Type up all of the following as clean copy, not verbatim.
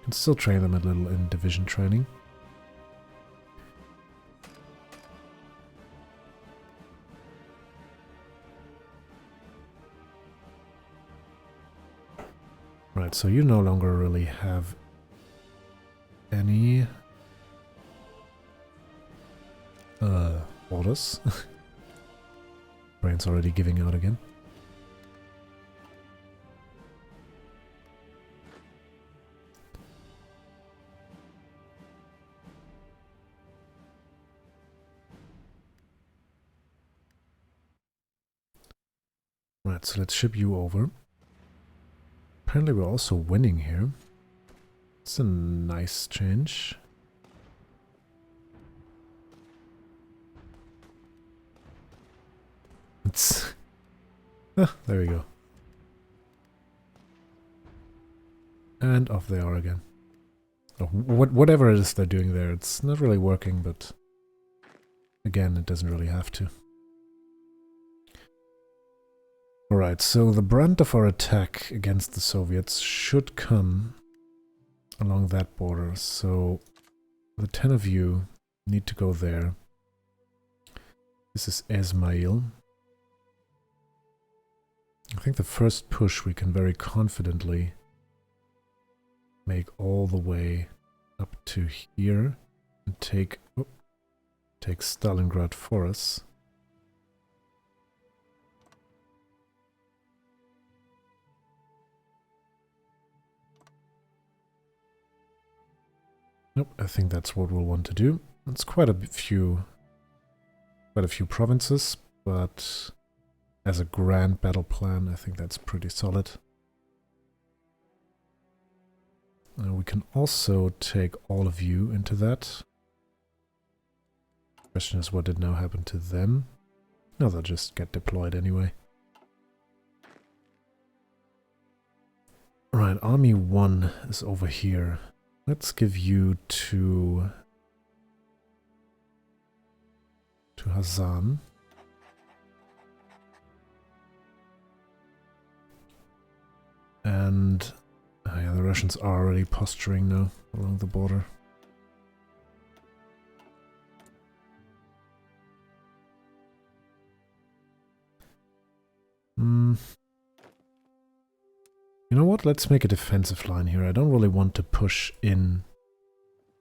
Can still train them a little in division training. Right, so you no longer really have any orders. Brain's already giving out again. Right, so let's ship you over. Apparently we're also winning here. It's a nice change. It's ah, there we go. And off they are again. Oh, whatever it is they're doing there, it's not really working, but again, it doesn't really have to. Alright, so the brunt of our attack against the Soviets should come along that border, so the 10 of you need to go there. This is Esmail. I think the first push we can very confidently make all the way up to here and take Stalingrad for us. Nope, I think that's what we'll want to do. It's quite a few provinces, but as a grand battle plan, I think that's pretty solid. We can also take all of you into that. Question is, what did now happen to them? No, they'll just get deployed anyway. Right, Army 1 is over here. Let's give you to Hazan. And yeah, the Russians are already posturing now along the border. You know what? Let's make a defensive line here. I don't really want to push in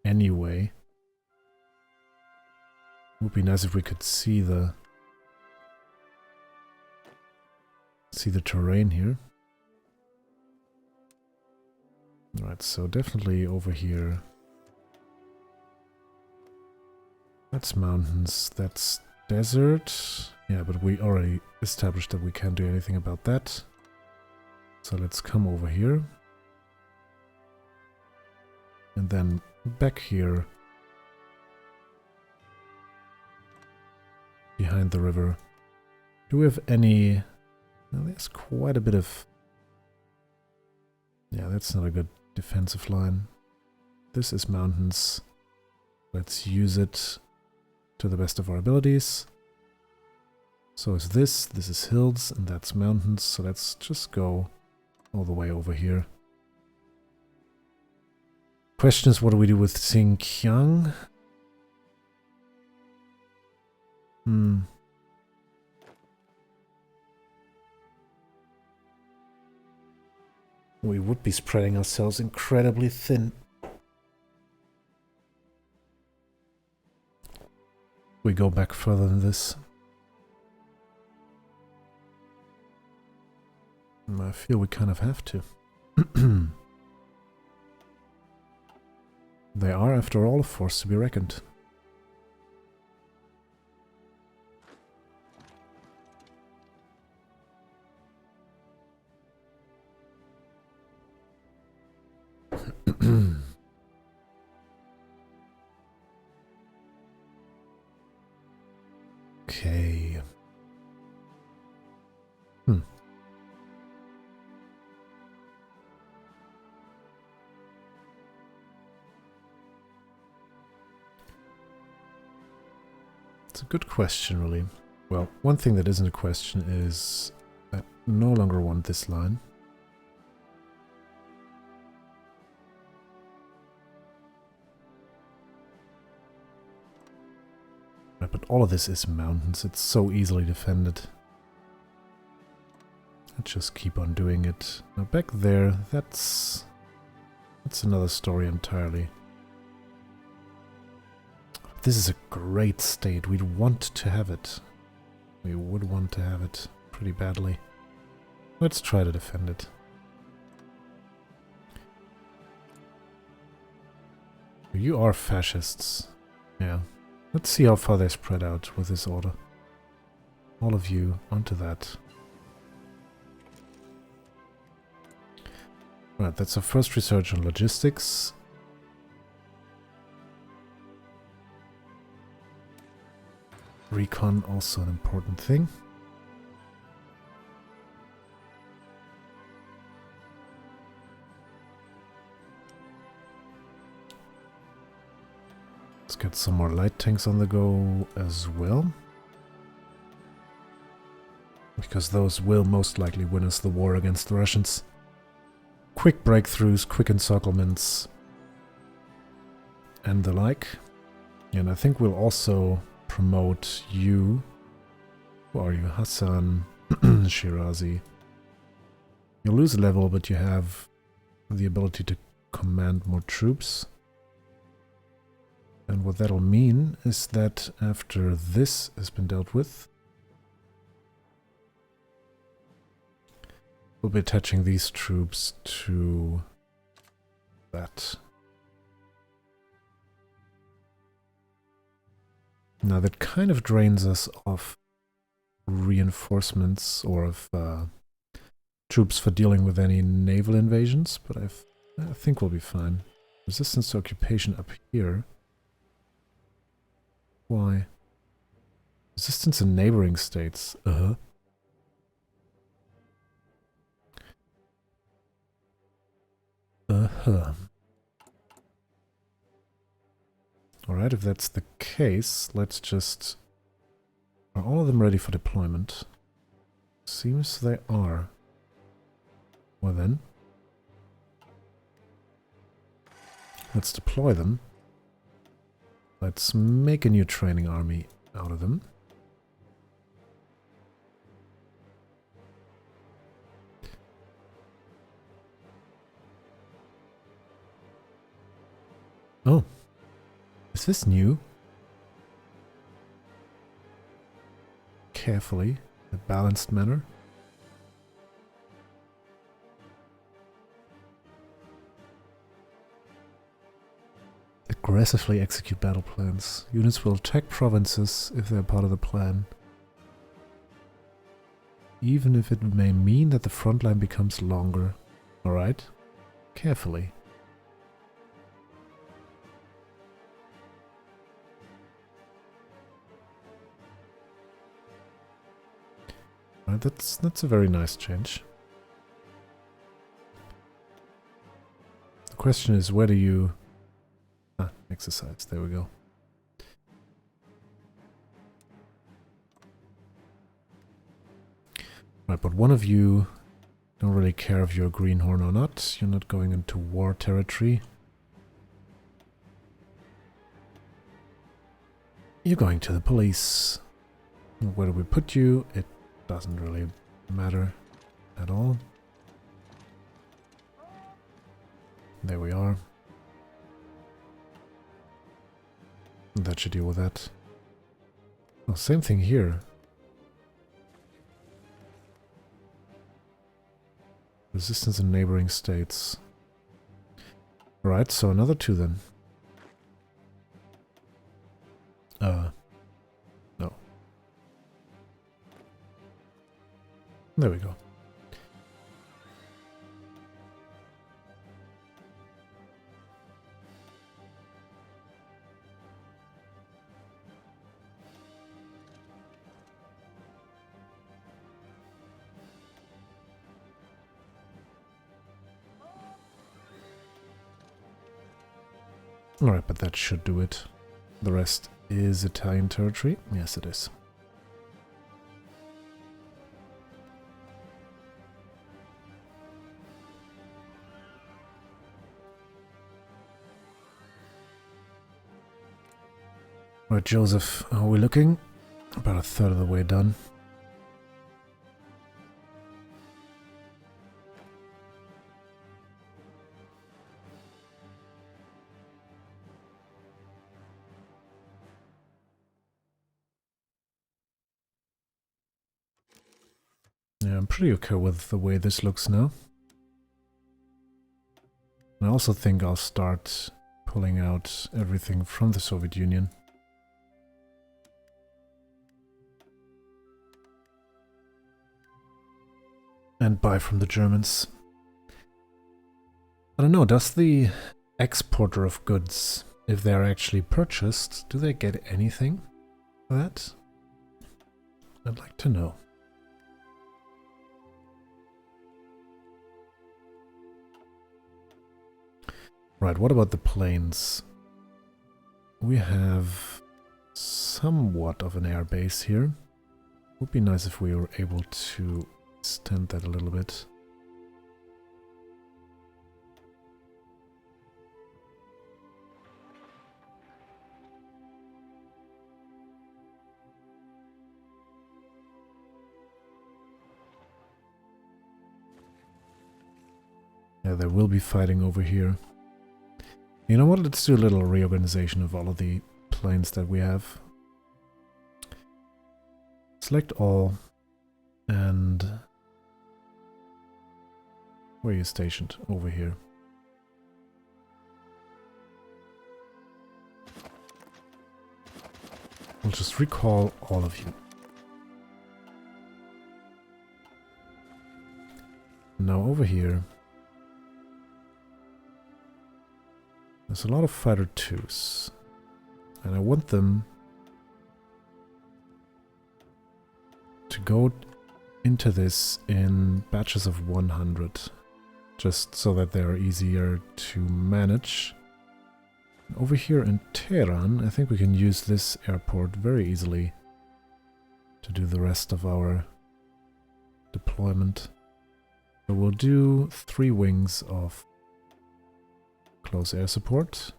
anyway. It would be nice if we could see the terrain here. Alright, so definitely over here. That's mountains, that's desert. Yeah, but we already established that we can't do anything about that. So let's come over here. And then back here. Behind the river. Do we have any... Well, there's quite a bit of... Yeah, that's not a good defensive line. This is mountains. Let's use it to the best of our abilities. So is this is hills, and that's mountains, so let's just go all the way over here. Question is, what do we do with Xinjiang? We would be spreading ourselves incredibly thin. We go back further than this. I feel we kind of have to. They are, after all, a force to be reckoned. Okay. It's a good question, really. Well, one thing that isn't a question is I no longer want this line. but all of this is mountains. It's so easily defended. Let's just keep on doing it. Now back there, that's another story entirely. This is a great state. We'd want to have it. We would want to have it pretty badly. Let's try to defend it. You are fascists. Yeah. Let's see how far they spread out with this order. All of you onto that. Right, that's our first research on logistics. Recon, also an important thing. Let's get some more light tanks on the go as well. Because those will most likely win us the war against the Russians. Quick breakthroughs, quick encirclements, and the like. And I think we'll also promote you. Who are you? Hassan, Shirazi. You'll lose a level, but you have the ability to command more troops. And what that'll mean is that after this has been dealt with, we'll be attaching these troops to that. Now that kind of drains us of reinforcements or of troops for dealing with any naval invasions, but I think we'll be fine. Resistance to occupation up here. Why? Resistance in neighboring states. Alright, if that's the case, let's just... Are all of them ready for deployment? Seems they are. Well then. Let's deploy them. Let's make a new training army out of them. Oh. Is this new? Carefully, in a balanced manner. Aggressively execute battle plans. Units will attack provinces if they're part of the plan. Even if it may mean that the front line becomes longer. Alright. Carefully. Right, that's a very nice change. The question is, where do you... exercise, there we go. Right, but one of you don't really care if you're a greenhorn or not. You're not going into war territory. You're going to the police. Where do we put you? It doesn't really matter at all. There we are. That should deal with that. Oh, same thing here. Resistance in neighboring states. Right, so another 2 then. No. There we go. Alright, but that should do it. The rest is Italian territory. Yes, it is. Right, Joseph, how are we looking? About a third of the way done. Yeah, I'm pretty okay with the way this looks now. I also think I'll start pulling out everything from the Soviet Union. And buy from the Germans. I don't know, does the exporter of goods, if they're actually purchased, do they get anything for that? I'd like to know. Right, what about the planes? We have somewhat of an air base here. Would be nice if we were able to extend that a little bit. Yeah, there will be fighting over here. You know what? Let's do a little reorganization of all of the planes that we have. Select all, and where are you stationed? Over here. We'll just recall all of you. Now over here, there's a lot of fighter 2s, and I want them to go into this in batches of 100, just so that they're easier to manage. Over here in Tehran, I think we can use this airport very easily to do the rest of our deployment. So we'll do 3 wings of close air support.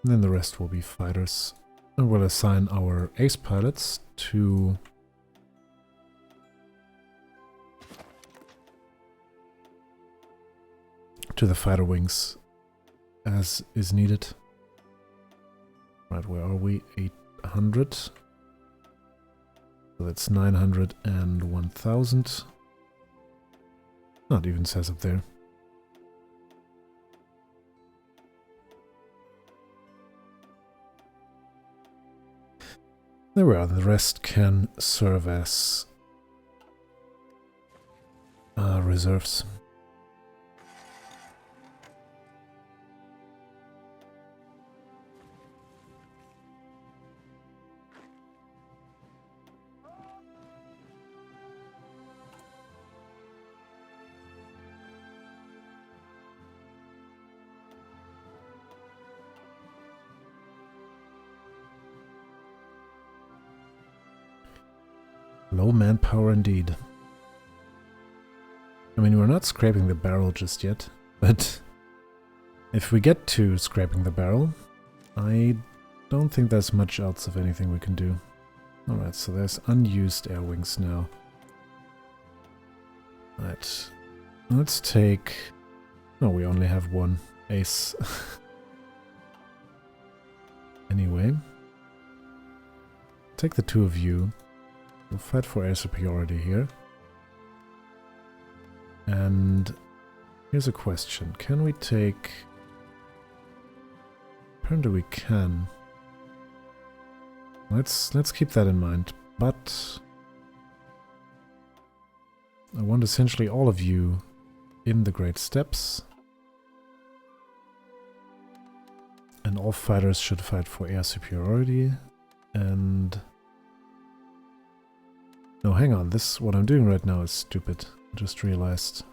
And then the rest will be fighters. And we'll assign our ace pilots to the fighter wings as is needed. Right, where are we? 800. So that's 900 and 1000. Not even says up there. There we are. The rest can serve as reserves. Low manpower indeed. I mean, we're not scraping the barrel just yet, but if we get to scraping the barrel, I don't think there's much else of anything we can do. Alright, so there's unused air wings now. Alright, let's take... Oh, we only have one ace. Anyway, take the 2 of you. We'll fight for air superiority here. And here's a question. Can we take... Apparently we can. Let's keep that in mind. But I want essentially all of you in the Great Steppes. And all fighters should fight for air superiority. And... No, hang on. What I'm doing right now is stupid. I just realized.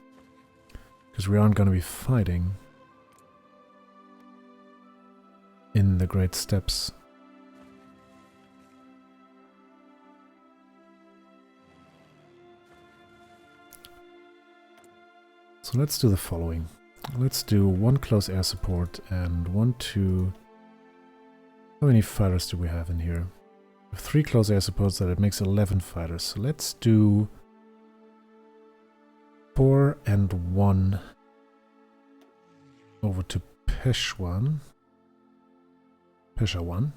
Because we aren't going to be fighting in the Great Steppes. So let's do the following. Let's do 1 close air support and 1, 2, How many fighters do we have in here? With 3 close air supports that it makes 11 fighters. So let's do 4 and 1 over to Peshawar 1.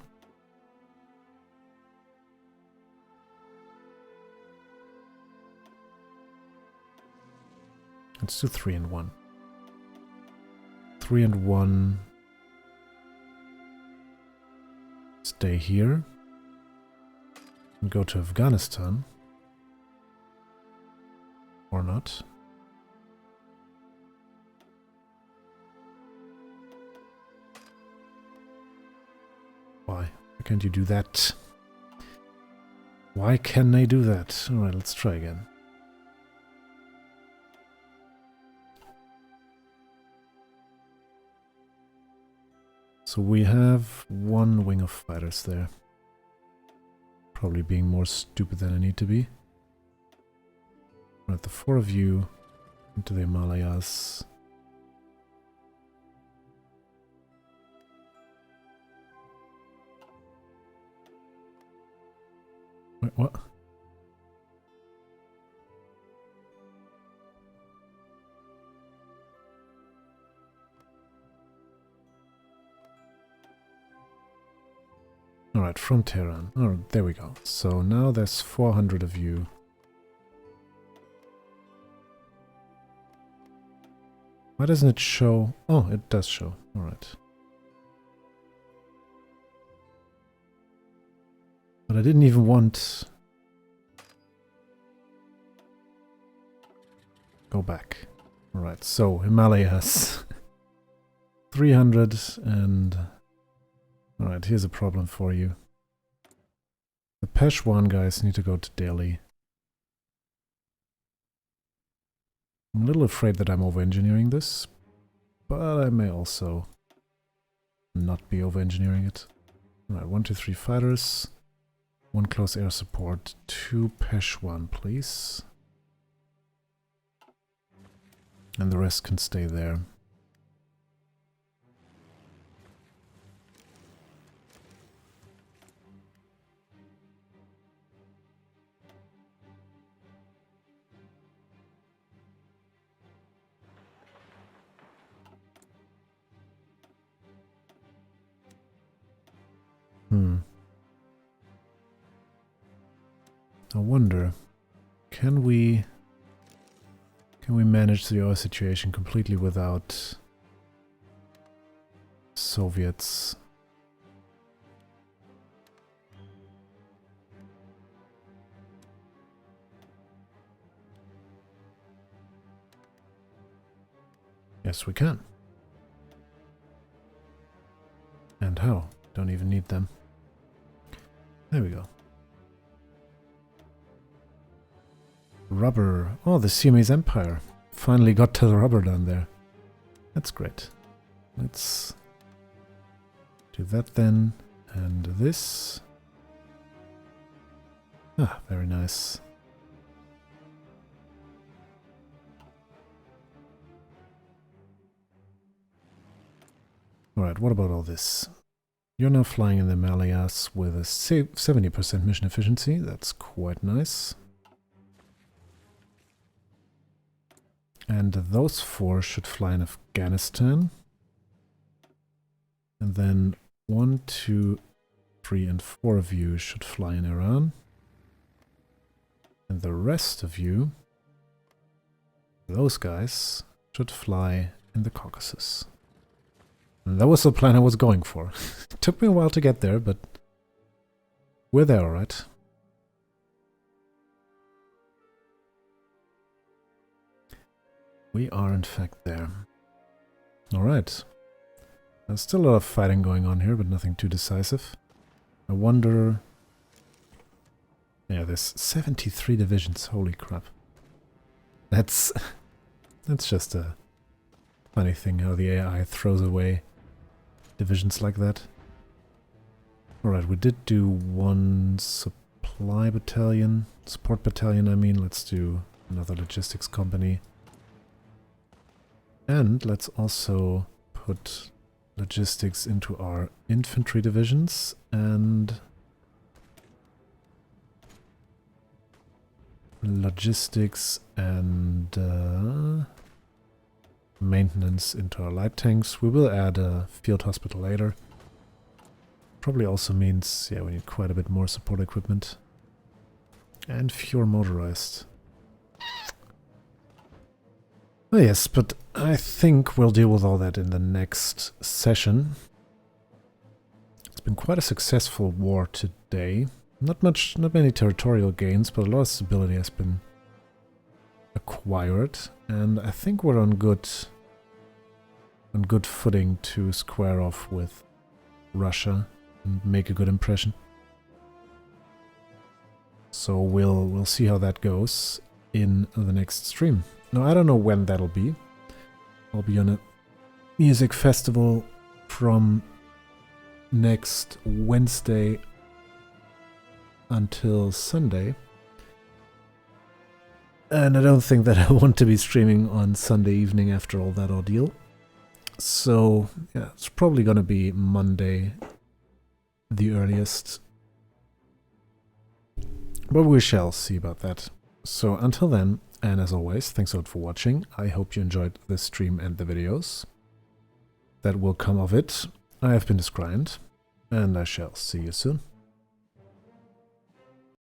Let's do 3 and 1. 3 and 1. Stay here. And go to Afghanistan. Or not. Why? Why can't you do that? Why can they do that? Alright, let's try again. So we have 1 wing of fighters there. Probably being more stupid than I need to be. Right, the 4 of you into the Himalayas. Wait, what? Alright, from Tehran. Oh, there we go. So now there's 400 of you. Why doesn't it show? Oh, it does show. Alright. But I didn't even want... Go back. Alright, so Himalayas. 300 and... Alright, here's a problem for you. The Peshawar guys need to go to Delhi. I'm a little afraid that I'm over-engineering this, but I may also not be over-engineering it. Alright, 1, 2, 3 fighters. 1 close air support. 2 Peshawar, please. And the rest can stay there. I wonder, can we manage the oil situation completely without Soviets? Yes, we can. And how? Don't even need them. There we go. Rubber. Oh, the Siamese Empire. Finally got to the rubber down there. That's great. Let's do that then. And this. Ah, very nice. Alright, what about all this? You're now flying in the Himalayas with a 70% mission efficiency. That's quite nice. And those 4 should fly in Afghanistan. And then 1, 2, 3, and 4 of you should fly in Iran. And the rest of you, those guys, should fly in the Caucasus. And that was the plan I was going for. It took me a while to get there, but we're there, alright. We are in fact there. Alright. There's still a lot of fighting going on here, but nothing too decisive. I wonder... Yeah, there's 73 divisions, holy crap. That's just a funny thing how the AI throws away divisions like that. Alright, we did do 1 supply battalion, support battalion I mean, let's do another logistics company. And let's also put logistics into our infantry divisions and logistics and maintenance into our light tanks. We will add a field hospital later. Probably also means, yeah, we need quite a bit more support equipment. And fewer motorized. Oh yes, but I think we'll deal with all that in the next session. It's been quite a successful war today. Not many territorial gains, but a lot of stability has been acquired, and I think we're on good footing to square off with Russia and make a good impression. So we'll see how that goes in the next stream. Now I don't know when that'll be. I'll be on a music festival from next Wednesday until Sunday. And I don't think that I want to be streaming on Sunday evening after all that ordeal. So, yeah, it's probably gonna be Monday, the earliest. But we shall see about that. So, until then, and as always, thanks a lot for watching. I hope you enjoyed this stream and the videos that will come of it. I have been Discriant, and I shall see you soon.